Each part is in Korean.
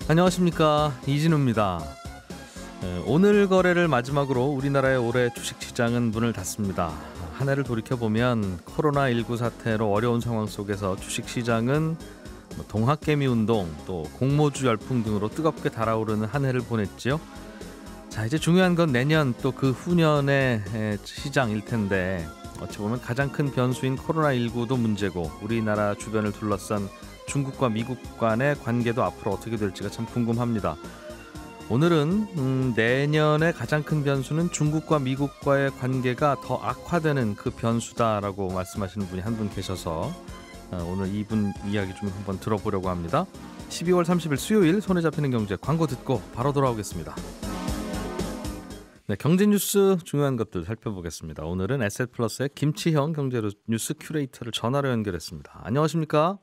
안녕하십니까, 이진우입니다. 오늘 거래를 마지막으로 우리나라의 올해 주식시장은 문을 닫습니다. 한 해를 돌이켜보면 코로나19 사태로 어려운 상황 속에서 주식시장은 동학개미 운동, 또 공모주 열풍 등으로 뜨겁게 달아오르는 한 해를 보냈죠. 자, 이제 중요한 건 내년 또 그 후년의 시장일 텐데, 어찌 보면 가장 큰 변수인 코로나19도 문제고 우리나라 주변을 둘러싼 중국과 미국 간의 관계도 앞으로 어떻게 될지가 참 궁금합니다. 오늘은 내년의 가장 큰 변수는 중국과 미국과의 관계가 더 악화되는 그 변수다라고 말씀하시는 분이 한 분 계셔서 오늘 이분 이야기 좀 한번 들어보려고 합니다. 12월 30일 수요일 손에 잡히는 경제 광고 듣고 바로 돌아오겠습니다. 네, 경제 뉴스 중요한 것들 살펴보겠습니다. 오늘은 에셋플러스의 김치형 경제 뉴스 큐레이터를 전화로 연결했습니다. 안녕하십니까?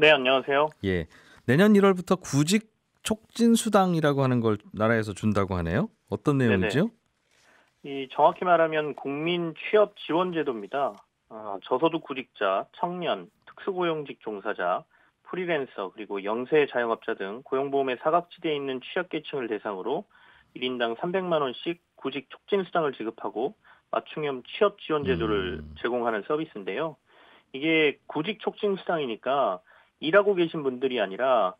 네, 안녕하세요. 예, 내년 1월부터 구직 촉진 수당이라고 하는 걸 나라에서 준다고 하네요. 어떤 내용이죠? 이 정확히 말하면 국민 취업 지원 제도입니다. 저소득 구직자, 청년, 특수고용직 종사자, 프리랜서 그리고 영세 자영업자 등 고용보험의 사각지대에 있는 취약계층을 대상으로 1인당 300만 원씩 구직 촉진 수당을 지급하고 맞춤형 취업 지원 제도를 제공하는 서비스인데요. 이게 구직 촉진 수당이니까 일하고 계신 분들이 아니라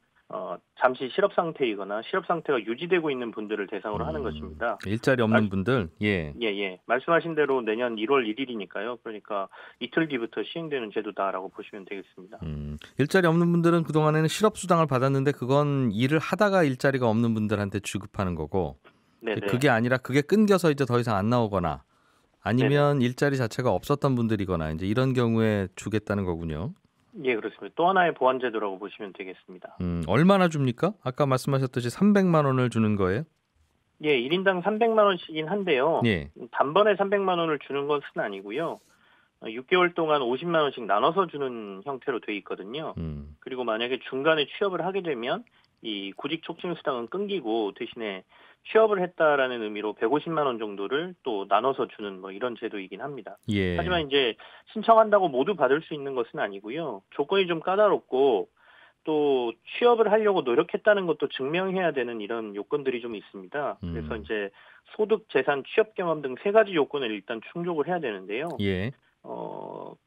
잠시 실업 상태이거나 실업 상태가 유지되고 있는 분들을 대상으로 하는 것입니다. 일자리 없는 분들, 예. 말씀하신 대로 내년 1월 1일이니까요. 그러니까 이틀 뒤부터 시행되는 제도다라고 보시면 되겠습니다. 일자리 없는 분들은 그동안에는 실업 수당을 받았는데 그건 일을 하다가 일자리가 없는 분들한테 지급하는 거고, 네네. 그게 아니라 그게 끊겨서 이제 더 이상 안 나오거나 아니면 네네. 일자리 자체가 없었던 분들이거나 이제 이런 경우에 주겠다는 거군요. 예, 그렇습니다. 또 하나의 보완 제도라고 보시면 되겠습니다. 얼마나 줍니까? 아까 말씀하셨듯이 300만 원을 주는 거예요? 예, 1인당 300만 원씩이긴 한데요. 예. 단번에 300만 원을 주는 것은 아니고요. 6개월 동안 50만 원씩 나눠서 주는 형태로 돼 있거든요. 그리고 만약에 중간에 취업을 하게 되면 이 구직 촉진 수당은 끊기고 대신에 취업을 했다라는 의미로 150만 원 정도를 또 나눠서 주는 뭐 이런 제도이긴 합니다. 예. 하지만 이제 신청한다고 모두 받을 수 있는 것은 아니고요. 조건이 좀 까다롭고 또 취업을 하려고 노력했다는 것도 증명해야 되는 이런 요건들이 좀 있습니다. 그래서 이제 소득, 재산, 취업 경험 등 세 가지 요건을 일단 충족을 해야 되는데요. 예.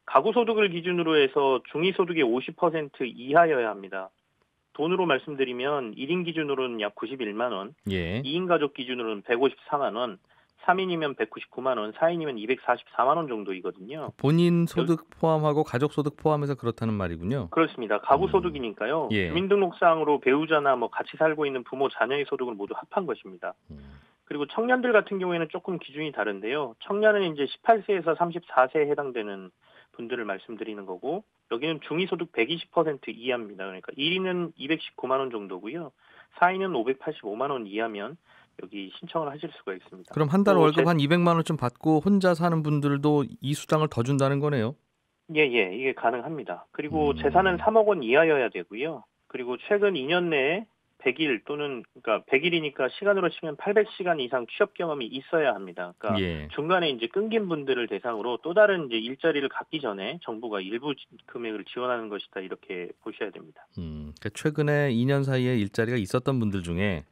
가구 소득을 기준으로 해서 중위 소득의 50% 이하여야 합니다. 돈으로 말씀드리면 1인 기준으로는 약 91만 원, 예. 2인 가족 기준으로는 154만 원, 3인이면 199만 원, 4인이면 244만 원 정도이거든요. 본인 소득 포함하고 가족 소득 포함해서 그렇다는 말이군요. 그렇습니다. 가구 소득이니까요. 예. 주민등록상으로 배우자나 뭐 같이 살고 있는 부모, 자녀의 소득을 모두 합한 것입니다. 그리고 청년들 같은 경우에는 조금 기준이 다른데요. 청년은 이제 18세에서 34세에 해당되는 분들을 말씀드리는 거고, 여기는 중위소득 120% 이하입니다. 그러니까 1인은 219만 원 정도고요. 4인은 585만 원 이하면 여기 신청을 하실 수가 있습니다. 그럼 한 달 월급 한 200만 원 좀 받고 혼자 사는 분들도 이 수당을 더 준다는 거네요? 예, 이게 가능합니다. 그리고 재산은 3억 원 이하여야 되고요. 그리고 최근 2년 내에 100일 또는 그러니까 100일이니까 시간으로 치면 800시간 이상 취업 경험이 있어야 합니다. 그러니까 예. 중간에 이제 끊긴 분들을 대상으로 또 다른 이제 일자리를 갖기 전에 정부가 일부 금액을 지원하는 것이다 이렇게 보셔야 됩니다. 그러니까 최근에 2년 사이에 일자리가 있었던 분들 중에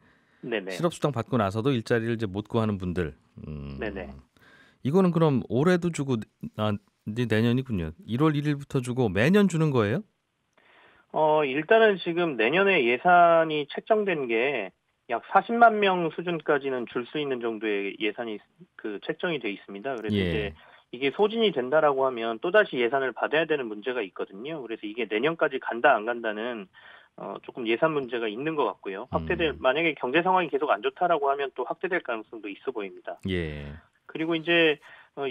네네. 실업수당 받고 나서도 일자리를 이제 못 구하는 분들. 네네. 이거는 그럼 올해도 주고 이제 내년이군요. 1월 1일부터 주고 매년 주는 거예요? 일단은 지금 내년에 예산이 책정된 게 약 40만 명 수준까지는 줄 수 있는 정도의 예산이 책정이 돼 있습니다. 그래서 예. 이제 이게 소진이 된다라고 하면 또다시 예산을 받아야 되는 문제가 있거든요. 그래서 이게 내년까지 간다 안 간다는 조금 예산 문제가 있는 것 같고요. 만약에 경제 상황이 계속 안 좋다라고 하면 또 확대될 가능성도 있어 보입니다. 예. 그리고 이제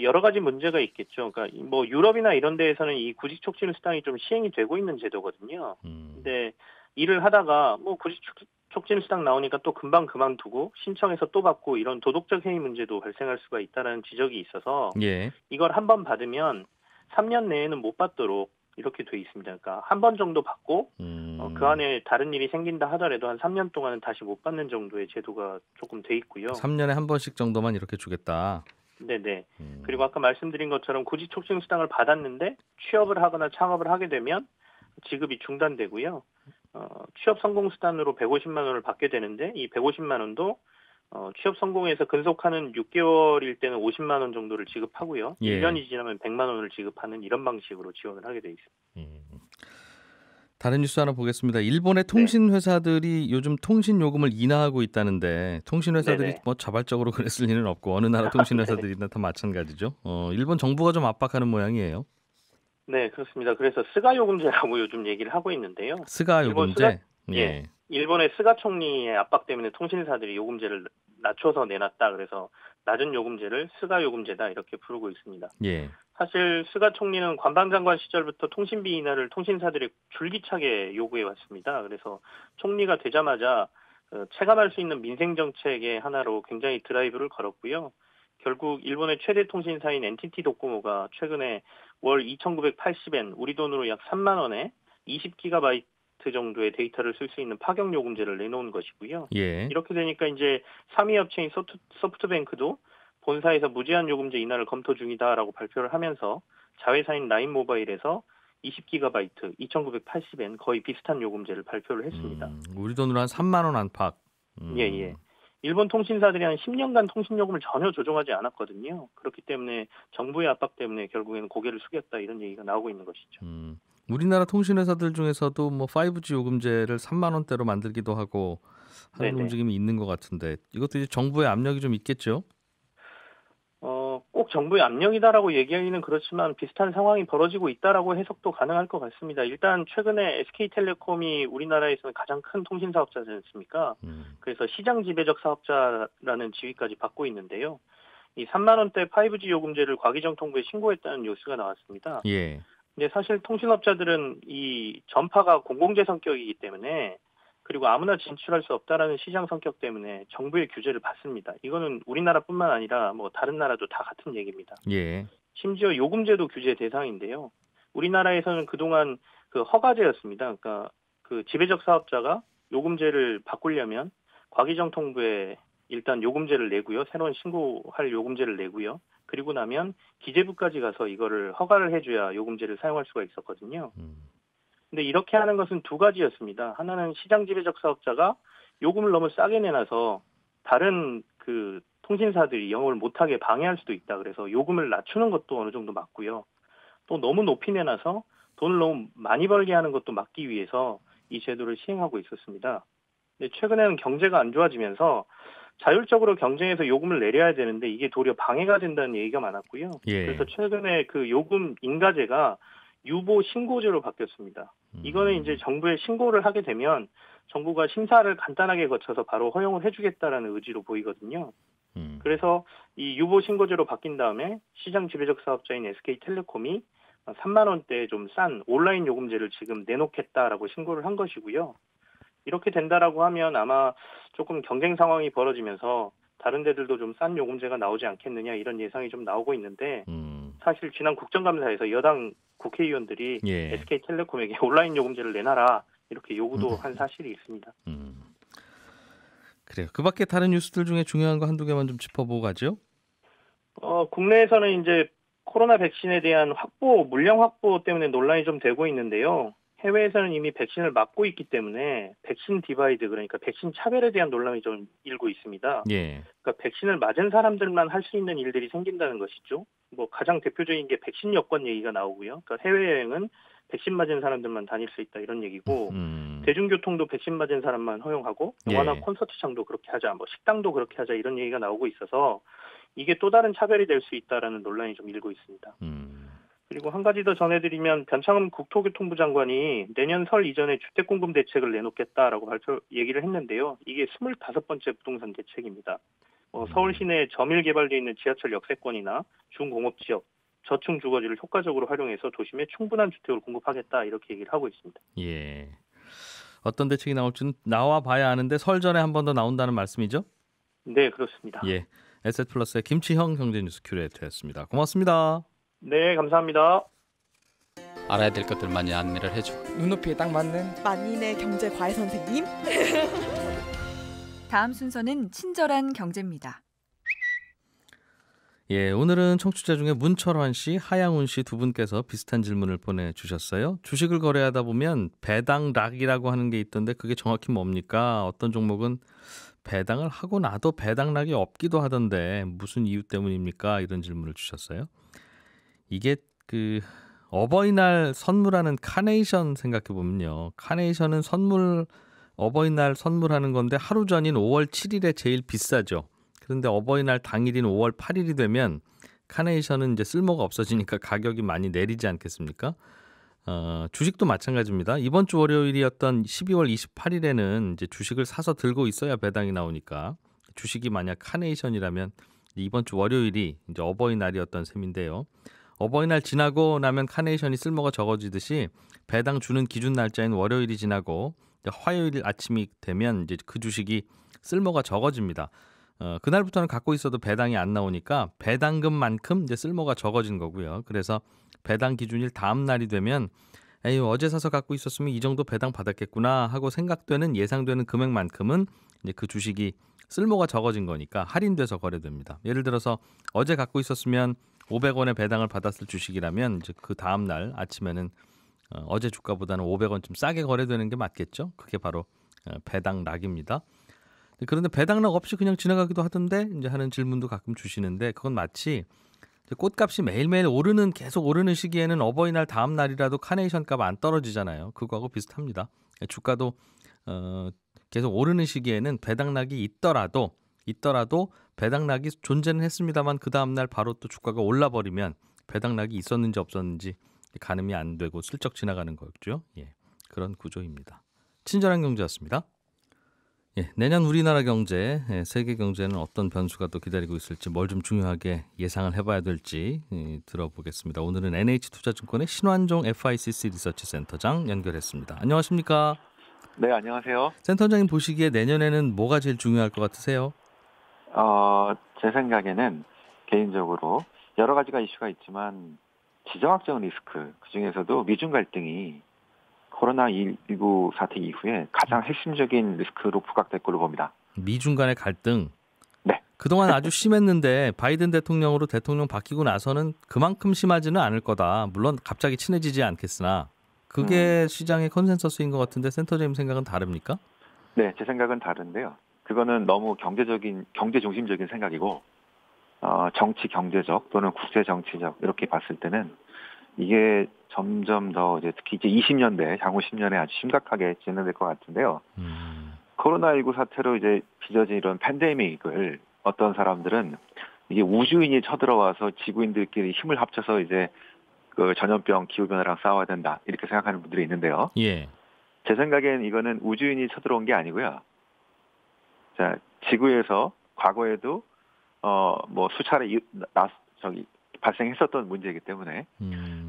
여러 가지 문제가 있겠죠. 그러니까 뭐 유럽이나 이런 데에서는 이 구직 촉진 수당이 좀 시행이 되고 있는 제도거든요. 근데 일을 하다가 뭐 구직 촉진 수당 나오니까 또 금방 그만두고 신청해서 또 받고 이런 도덕적 해이 문제도 발생할 수가 있다는 지적이 있어서 예. 이걸 한 번 받으면 3년 내에는 못 받도록 이렇게 돼 있습니다. 그러니까 한 번 정도 받고 그 안에 다른 일이 생긴다 하더라도 한 3년 동안은 다시 못 받는 정도의 제도가 조금 돼 있고요. 3년에 한 번씩 정도만 이렇게 주겠다. 네네. 그리고 아까 말씀드린 것처럼 구직 촉진 수당을 받았는데 취업을 하거나 창업을 하게 되면 지급이 중단되고요. 취업 성공 수단으로 150만 원을 받게 되는데 이 150만 원도 취업 성공해서 근속하는 6개월일 때는 50만 원 정도를 지급하고요. 예. 1년이 지나면 100만 원을 지급하는 이런 방식으로 지원을 하게 돼 있습니다. 다른 뉴스 하나 보겠습니다. 일본의 통신 회사들이 요즘 통신 요금을 인하하고 있다는데 통신 회사들이 네네. 뭐 자발적으로 그랬을 리는 없고 어느 나라 통신 회사들이나 다 마찬가지죠. 일본 정부가 좀 압박하는 모양이에요. 네, 그렇습니다. 그래서 스가 요금제라고 요즘 얘기를 하고 있는데요. 스가 요금제. 예. 일본의 스가 총리의 압박 때문에 통신사들이 요금제를 낮춰서 내놨다. 그래서 낮은 요금제를 스가 요금제다 이렇게 부르고 있습니다. 예. 사실 스가 총리는 관방장관 시절부터 통신비 인하를 통신사들이 줄기차게 요구해 왔습니다. 그래서 총리가 되자마자 체감할 수 있는 민생 정책의 하나로 굉장히 드라이브를 걸었고요. 결국 일본의 최대 통신사인 NTT 도코모가 최근에 월 2,980엔, 우리 돈으로 약 3만 원에 20기가바이트 정도의 데이터를 쓸 수 있는 파격 요금제를 내놓은 것이고요. 예. 이렇게 되니까 이제 3위 업체인 소프트뱅크도 본사에서 무제한 요금제 인하를 검토 중이다라고 발표를 하면서 자회사인 라인모바일에서 20기가바이트, 2,980엔 거의 비슷한 요금제를 발표를 했습니다. 우리 돈으로 한 3만 원 안팎. 예. 일본 통신사들이 한 10년간 통신요금을 전혀 조정하지 않았거든요. 그렇기 때문에 정부의 압박 때문에 결국에는 고개를 숙였다 이런 얘기가 나오고 있는 것이죠. 우리나라 통신회사들 중에서도 뭐 5G 요금제를 3만 원대로 만들기도 하고 하는 움직임이 있는 것 같은데 이것도 이제 정부의 압력이 좀 있겠죠? 꼭 정부의 압력이다라고 얘기하기는 그렇지만 비슷한 상황이 벌어지고 있다라고 해석도 가능할 것 같습니다. 일단 최근에 SK텔레콤이 우리나라에서는 가장 큰 통신 사업자지 않습니까? 그래서 시장 지배적 사업자라는 지위까지 받고 있는데요. 이 3만 원대 5G 요금제를 과기정통부에 신고했다는 뉴스가 나왔습니다. 예. 근데 사실 통신업자들은 이 전파가 공공재 성격이기 때문에 그리고 아무나 진출할 수 없다라는 시장 성격 때문에 정부의 규제를 받습니다. 이거는 우리나라뿐만 아니라 뭐 다른 나라도 다 같은 얘기입니다. 예. 심지어 요금제도 규제 대상인데요. 우리나라에서는 그동안 그 허가제였습니다. 그러니까 그 지배적 사업자가 요금제를 바꾸려면 과기정통부에 일단 요금제를 내고요. 새로운 신고할 요금제를 내고요. 그리고 나면 기재부까지 가서 이거를 허가를 해줘야 요금제를 사용할 수가 있었거든요. 근데 이렇게 하는 것은 두 가지였습니다. 하나는 시장 지배적 사업자가 요금을 너무 싸게 내놔서 다른 그 통신사들이 영업을 못하게 방해할 수도 있다. 그래서 요금을 낮추는 것도 어느 정도 막고요. 또 너무 높이 내놔서 돈을 너무 많이 벌게 하는 것도 막기 위해서 이 제도를 시행하고 있었습니다. 근데 최근에는 경제가 안 좋아지면서 자율적으로 경쟁해서 요금을 내려야 되는데 이게 도리어 방해가 된다는 얘기가 많았고요. 예. 그래서 최근에 그 요금 인가제가 유보 신고제로 바뀌었습니다. 이거는 이제 정부에 신고를 하게 되면 정부가 심사를 간단하게 거쳐서 바로 허용을 해주겠다라는 의지로 보이거든요. 그래서 이 유보 신고제로 바뀐 다음에 시장 지배적 사업자인 SK텔레콤이 3만 원대 좀 싼 온라인 요금제를 지금 내놓겠다라고 신고를 한 것이고요. 이렇게 된다라고 하면 아마 조금 경쟁 상황이 벌어지면서 다른 데들도 좀 싼 요금제가 나오지 않겠느냐 이런 예상이 좀 나오고 있는데 사실 지난 국정감사에서 여당 국회의원들이 예. SK텔레콤에게 온라인 요금제를 내놔라 이렇게 요구도 한 사실이 있습니다. 그래요. 그 밖에 다른 뉴스들 중에 중요한 거 한두 개만 좀 짚어보고 가죠. 국내에서는 이제 코로나 백신에 대한 물량 확보 때문에 논란이 좀 되고 있는데요. 해외에서는 이미 백신을 맞고 있기 때문에 백신 디바이드 그러니까 백신 차별에 대한 논란이 좀 일고 있습니다. 예. 그러니까 백신을 맞은 사람들만 할 수 있는 일들이 생긴다는 것이죠. 뭐 가장 대표적인 게 백신 여권 얘기가 나오고요. 그러니까 해외여행은 백신 맞은 사람들만 다닐 수 있다 이런 얘기고 대중교통도 백신 맞은 사람만 허용하고 영화나 예. 콘서트장도 그렇게 하자, 뭐 식당도 그렇게 하자 이런 얘기가 나오고 있어서 이게 또 다른 차별이 될 수 있다라는 논란이 좀 일고 있습니다. 그리고 한 가지 더 전해드리면 변창흠 국토교통부 장관이 내년 설 이전에 주택공급 대책을 내놓겠다라고 얘기를 했는데요. 이게 25번째 부동산 대책입니다. 서울 시내에 점일 개발되어 있는 지하철 역세권이나 중공업지역, 저층 주거지를 효과적으로 활용해서 도심에 충분한 주택을 공급하겠다 이렇게 얘기를 하고 있습니다. 예. 어떤 대책이 나올지는 나와 봐야 아는데 설 전에 한 번 더 나온다는 말씀이죠? 네, 그렇습니다. 예. 에셋플러스의 김치형 경제뉴스 큐레이터였습니다. 고맙습니다. 네, 감사합니다. 알아야 될 것들 많이 안내를 해주고 눈높이에 딱 맞는 만인의 경제 과외 선생님. 다음 순서는 친절한 경제입니다. 예, 오늘은 청취자 중에 문철환 씨, 하양훈 씨 두 분께서 비슷한 질문을 보내주셨어요. 주식을 거래하다 보면 배당락이라고 하는 게 있던데 그게 정확히 뭡니까? 어떤 종목은 배당을 하고 나도 배당락이 없기도 하던데 무슨 이유 때문입니까? 이런 질문을 주셨어요. 이게 그 어버이날 선물하는 카네이션 생각해 보면요. 카네이션은 어버이날 선물하는 건데 하루 전인 5월 7일에 제일 비싸죠. 그런데 어버이날 당일인 5월 8일이 되면 카네이션은 이제 쓸모가 없어지니까 가격이 많이 내리지 않겠습니까? 주식도 마찬가지입니다. 이번 주 월요일이었던 12월 28일에는 이제 주식을 사서 들고 있어야 배당이 나오니까 주식이 만약 카네이션이라면 이번 주 월요일이 이제 어버이날이었던 셈인데요. 어버이날 지나고 나면 카네이션이 쓸모가 적어지듯이 배당 주는 기준 날짜인 월요일이 지나고 화요일 아침이 되면 이제 그 주식이 쓸모가 적어집니다. 그날부터는 갖고 있어도 배당이 안 나오니까 배당금만큼 이제 쓸모가 적어진 거고요. 그래서 배당 기준일 다음 날이 되면 에이, 어제 사서 갖고 있었으면 이 정도 배당 받았겠구나 하고 생각되는 예상되는 금액만큼은 이제 그 주식이 쓸모가 적어진 거니까 할인돼서 거래됩니다. 예를 들어서 어제 갖고 있었으면 500원의 배당을 받았을 주식이라면 이제 그 다음 날 아침에는 어제 주가보다는 500원 좀 싸게 거래되는 게 맞겠죠. 그게 바로 배당락입니다. 그런데 배당락 없이 그냥 지나가기도 하던데 이제 하는 질문도 가끔 주시는데 그건 마치 꽃값이 매일매일 계속 오르는 시기에는 어버이날 다음 날이라도 카네이션 값 안 떨어지잖아요. 그거하고 비슷합니다. 주가도 계속 오르는 시기에는 배당락이 있더라도 배당락이 존재는 했습니다만 그 다음 날 바로 또 주가가 올라버리면 배당락이 있었는지 없었는지 가늠이 안 되고 슬쩍 지나가는 거였죠. 예, 그런 구조입니다. 친절한 경제였습니다. 예, 내년 우리나라 경제, 세계 경제는 어떤 변수가 또 기다리고 있을지 뭘 좀 중요하게 예상을 해봐야 될지 들어보겠습니다. 오늘은 NH투자증권의 신환종 FICC 리서치 센터장 연결했습니다. 안녕하십니까? 네, 안녕하세요. 센터장님 보시기에 내년에는 뭐가 제일 중요할 것 같으세요? 제 생각에는 개인적으로 여러 가지가 이슈가 있지만 지정학적 리스크, 그중에서도 미중 갈등이 코로나19 사태 이후에 가장 핵심적인 리스크로 부각될 걸로 봅니다. 미중 간의 갈등. 네. 그동안 아주 심했는데 바이든 대통령으로 대통령 바뀌고 나서는 그만큼 심하지는 않을 거다. 물론 갑자기 친해지지 않겠으나 그게 시장의 컨센서스인 것 같은데 센터장님 생각은 다릅니까? 네, 제 생각은 다른데요. 그거는 너무 경제 중심적인 생각이고 정치 경제적 또는 국제 정치적 이렇게 봤을 때는 이게 점점 더 이제 특히 이제 20년대 향후 10년에 아주 심각하게 진행될 것 같은데요. 코로나19 사태로 이제 빚어진 이런 팬데믹을 어떤 사람들은 이게 우주인이 쳐들어와서 지구인들끼리 힘을 합쳐서 이제 그 전염병 기후변화랑 싸워야 된다 이렇게 생각하는 분들이 있는데요. 예. 제 생각엔 이거는 우주인이 쳐들어온 게 아니고요. 자, 지구에서 과거에도 뭐 수차례 발생했었던 문제이기 때문에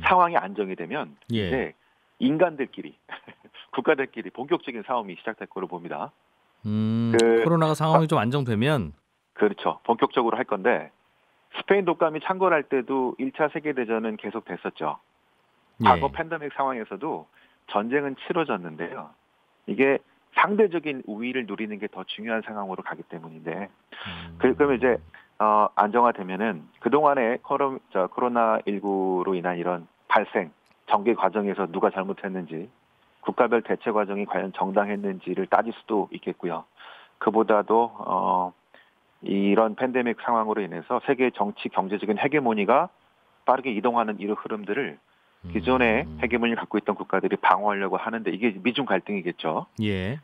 상황이 안정이 되면 예. 이제 인간들끼리 국가들끼리 본격적인 싸움이 시작될 거로 봅니다. 코로나가 상황이 좀 안정되면 그렇죠. 본격적으로 할 건데 스페인 독감이 창궐할 때도 1차 세계대전은 계속 됐었죠. 과거 예. 팬데믹 상황에서도 전쟁은 치러졌는데요. 이게 상대적인 우위를 누리는 게 더 중요한 상황으로 가기 때문인데 그러면 이제 안정화되면은 그동안에 코로나19로 인한 이런 발생, 전개 과정에서 누가 잘못했는지 국가별 대처 과정이 과연 정당했는지를 따질 수도 있겠고요. 그보다도 이런 팬데믹 상황으로 인해서 세계 정치 경제적인 헤게모니가 빠르게 이동하는 이런 흐름들을 기존의 헤게모니를 갖고 있던 국가들이 방어하려고 하는데 이게 미중 갈등이겠죠. 예.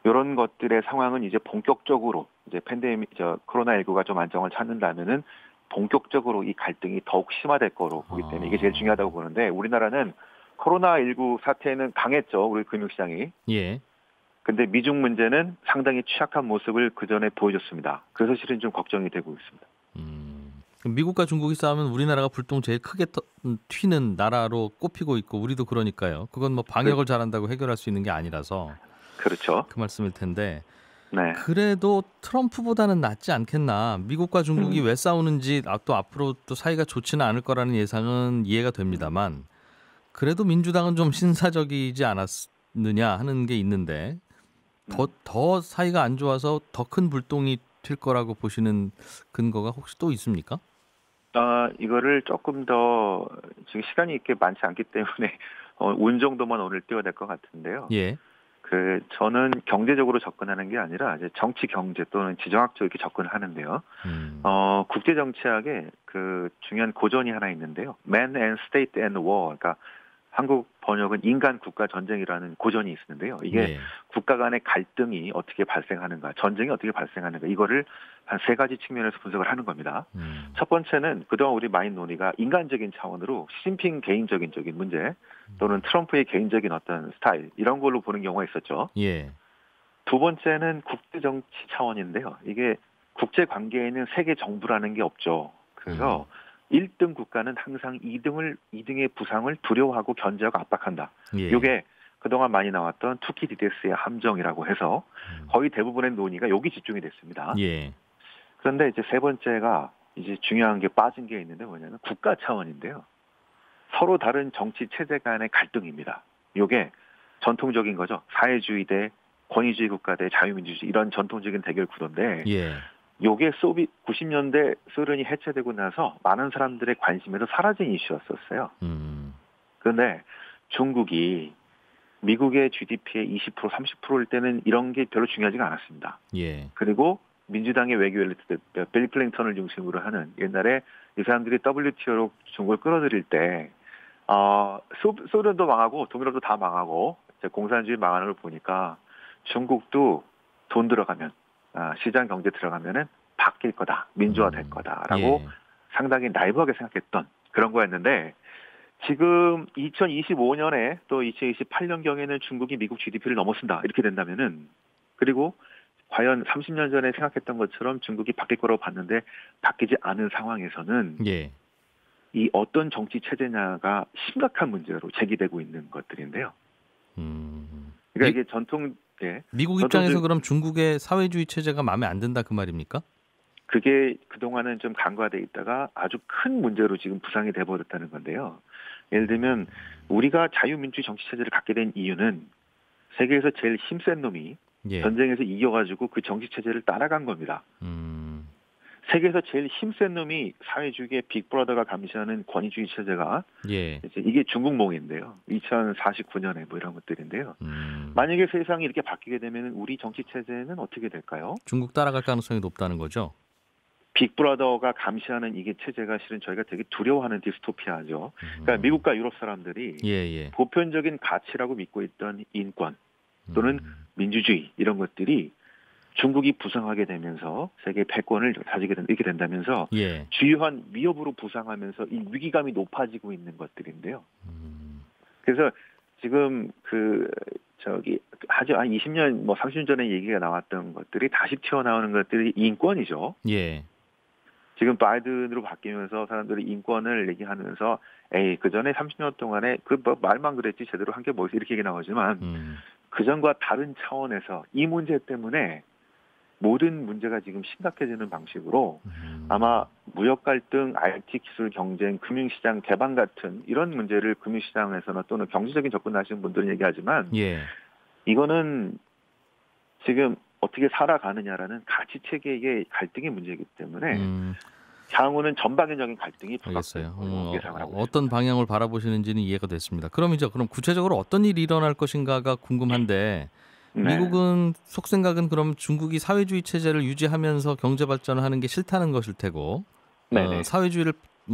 이런 것들의 상황은 이제 본격적으로 이제 코로나19가 좀 안정을 찾는다면은 본격적으로 이 갈등이 더욱 심화될 거로 보기 때문에 이게 제일 중요하다고 보는데 우리나라는 코로나19 사태는 강했죠. 우리 금융시장이. 예. 근데 미중 문제는 상당히 취약한 모습을 그전에 보여줬습니다. 그래서 실은 좀 걱정이 되고 있습니다. 미국과 중국이 싸우면 우리나라가 불똥 제일 크게 튀는 나라로 꼽히고 있고 우리도 그러니까요. 그건 뭐 방역을 잘한다고 해결할 수 있는 게 아니라서. 그렇죠. 그 말씀일 텐데. 네. 그래도 트럼프보다는 낫지 않겠나. 미국과 중국이 왜 싸우는지 또 앞으로 또 사이가 좋지는 않을 거라는 예상은 이해가 됩니다만 그래도 민주당은 좀 신사적이지 않았느냐 하는 게 있는데 더 사이가 안 좋아서 더 큰 불똥이 튈 거라고 보시는 근거가 혹시 또 있습니까? 이거를 조금 더 지금 시간이 이렇게 많지 않기 때문에 운 정도만 오늘 띄워야 될 것 같은데요. 예. 저는 경제적으로 접근하는 게 아니라 이제 정치 경제 또는 지정학적 이렇게 접근을 하는데요. 국제 정치학에 중요한 고전이 하나 있는데요. Man and State and War. 그러니까 한국 번역은 인간 국가 전쟁이라는 고전이 있는데요. 이게 예. 국가 간의 갈등이 어떻게 발생하는가, 전쟁이 어떻게 발생하는가, 이거를 한 3가지 측면에서 분석을 하는 겁니다. 첫 번째는 그동안 우리 많이 논의가 인간적인 차원으로 시진핑 개인적인 문제 또는 트럼프의 개인적인 어떤 스타일 이런 걸로 보는 경우가 있었죠. 예. 두 번째는 국제 정치 차원인데요. 이게 국제 관계에는 세계 정부라는 게 없죠. 그래서 1등 국가는 항상 2등의 부상을 두려워하고 견제하고 압박한다. 예. 이게 그동안 많이 나왔던 투키디데스의 함정이라고 해서 거의 대부분의 논의가 여기 집중이 됐습니다. 예. 그런데 이제 세 번째가 이제 중요한 게 빠진 게 있는데 뭐냐면 국가 차원인데요. 서로 다른 정치 체제 간의 갈등입니다. 이게 전통적인 거죠. 사회주의 대 권위주의 국가 대 자유민주주의 이런 전통적인 대결 구도인데 예. 요게 90년대 소련이 해체되고 나서 많은 사람들의 관심에서 사라진 이슈였었어요. 그런데 중국이 미국의 GDP의 20% 30%일 때는 이런 게 별로 중요하지가 않았습니다. 예. 그리고 민주당의 외교 엘리트 빌 클린턴을 중심으로 하는 옛날에 이 사람들이 WTO로 중국을 끌어들일 때 소련도 망하고 동유럽도 다 망하고 공산주의 망하는 걸 보니까 중국도 돈 들어가면 시장 경제 들어가면은 바뀔 거다, 민주화될 거다라고 예. 상당히 나이브하게 생각했던 그런 거였는데 지금 2025년에 또 2028년경에는 중국이 미국 GDP를 넘어선다 이렇게 된다면은 그리고 과연 30년 전에 생각했던 것처럼 중국이 바뀔 거라고 봤는데 바뀌지 않은 상황에서는 예. 이 어떤 정치 체제냐가 심각한 문제로 제기되고 있는 것들인데요. 그러니까 이게 미국 입장에서 그럼 중국의 사회주의 체제가 마음에 안 든다 그 말입니까? 그게 그동안은 좀 간과돼 있다가 아주 큰 문제로 지금 부상이 돼버렸다는 건데요. 예를 들면 우리가 자유민주주의 정치체제를 갖게 된 이유는 세계에서 제일 힘센 놈이 예. 전쟁에서 이겨가지고 그 정치체제를 따라간 겁니다. 세계에서 제일 힘센 놈이 사회주의의 빅브라더가 감시하는 권위주의 체제가 예. 이게 중국몽인데요. 2049년에 뭐 이런 것들인데요. 만약에 세상이 이렇게 바뀌게 되면 우리 정치체제는 어떻게 될까요? 중국 따라갈 가능성이 높다는 거죠? 빅브라더가 감시하는 이게 체제가 실은 저희가 되게 두려워하는 디스토피아죠. 그러니까 미국과 유럽 사람들이 예. 보편적인 가치라고 믿고 있던 인권 또는 민주주의 이런 것들이 중국이 부상하게 되면서 세계 패권을 가지게 이렇게 된다면서 예. 주요한 위협으로 부상하면서 이 위기감이 높아지고 있는 것들인데요. 그래서 지금 한 20년, 30년 전에 얘기가 나왔던 것들이 다시 튀어나오는 것들이 인권이죠. 예. 지금 바이든으로 바뀌면서 사람들이 인권을 얘기하면서 그 전에 30년 동안에 말만 그랬지 제대로 한 게 뭐지 이렇게 얘기 나오지만 그 전과 다른 차원에서 이 문제 때문에 모든 문제가 지금 심각해지는 방식으로 아마 무역 갈등, IT 기술 경쟁, 금융시장 개방 같은 이런 문제를 금융시장에서나 또는 경제적인 접근을 하시는 분들은 얘기하지만 예. 이거는 지금 어떻게 살아가느냐라는 가치 체계의 갈등의 문제이기 때문에 향후는 전방위적인 갈등이 알겠어요. 예상을 하고 어떤 방향을 바라보시는지는 이해가 됐습니다. 그럼 구체적으로 어떤 일이 일어날 것인가가 궁금한데 미국은 속생각은 그럼 중국이 사회주의 체제를 유지하면서 경제 발전을 하는 게 싫다는 것일 테고 사회주의를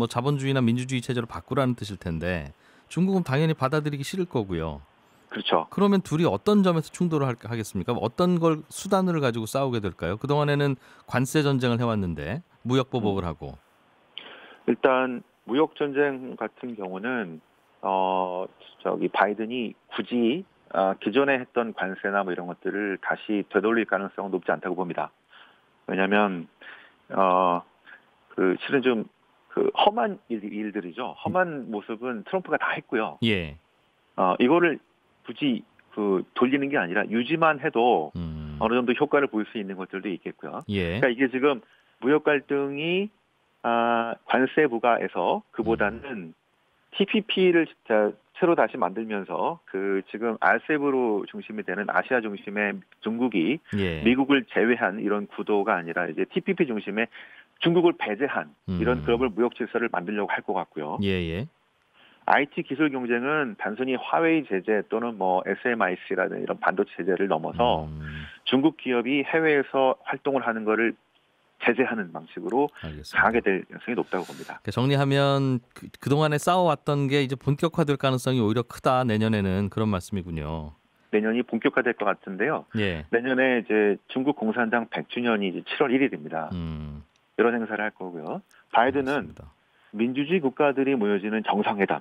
자본주의나 민주주의 체제로 바꾸라는 뜻일 텐데 중국은 당연히 받아들이기 싫을 거고요. 그렇죠. 그러면 둘이 어떤 점에서 충돌을 하겠습니까? 어떤 걸 수단을 가지고 싸우게 될까요? 그동안에는 관세 전쟁을 해왔는데 무역 보복을 하고. 일단 무역 전쟁 같은 경우는 바이든이 굳이 기존에 했던 관세나 뭐 이런 것들을 다시 되돌릴 가능성은 높지 않다고 봅니다. 왜냐하면 실은 좀 험한 일들이죠. 험한 모습은 트럼프가 다 했고요. 예. 이거를 굳이 돌리는 게 아니라 유지만 해도 어느 정도 효과를 보일 수 있는 것들도 있겠고요. 예. 그러니까 이게 지금 무역 갈등이 관세 부과에서 그보다는 TPP를 새로 다시 만들면서 지금 RCEP으로 중심이 되는 아시아 중심의 중국이 예. 미국을 제외한 이런 구도가 아니라 이제 TPP 중심의 중국을 배제한 이런 글로벌 무역 질서를 만들려고 할 것 같고요. 예. IT 기술 경쟁은 단순히 화웨이 제재 또는 뭐 SMIC라는 이런 반도체 제재를 넘어서 중국 기업이 해외에서 활동을 하는 것을 제재하는 방식으로 알겠습니다. 강하게 될 가능성이 높다고 봅니다. 정리하면 그동안에 싸워왔던 게 이제 본격화될 가능성이 오히려 크다 내년에는 그런 말씀이군요. 내년이 본격화될 것 같은데요. 예. 내년에 이제 중국 공산당 100주년이 이제 7월 1일입니다. 이런 행사를 할 거고요. 바이든은 알겠습니다. 민주주의 국가들이 모여지는 정상회담.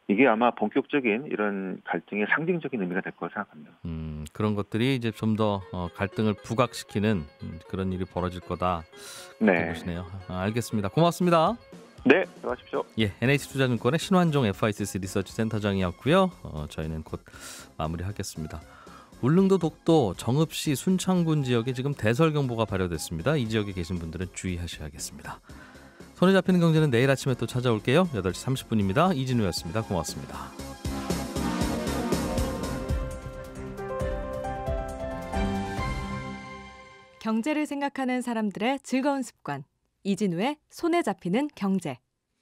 이게 아마 본격적인 이런 갈등의 상징적인 의미가 될 거라고 생각합니다. 그런 것들이 이제 좀 더 갈등을 부각시키는 그런 일이 벌어질 거다. 네. 보시네요. 알겠습니다. 고맙습니다. 네, 들어가십시오. 예, NH투자증권의 신환종 FICC 리서치 센터장이었고요. 저희는 곧 마무리하겠습니다. 울릉도, 독도, 정읍시, 순창군 지역에 지금 대설경보가 발효됐습니다. 이 지역에 계신 분들은 주의하셔야겠습니다. 손에 잡히는 경제는 내일 아침에 또 찾아올게요. 8시 30분입니다. 이진우였습니다. 고맙습니다. 경제를 생각하는 사람들의 즐거운 습관. 이진우의 손에 잡히는 경제.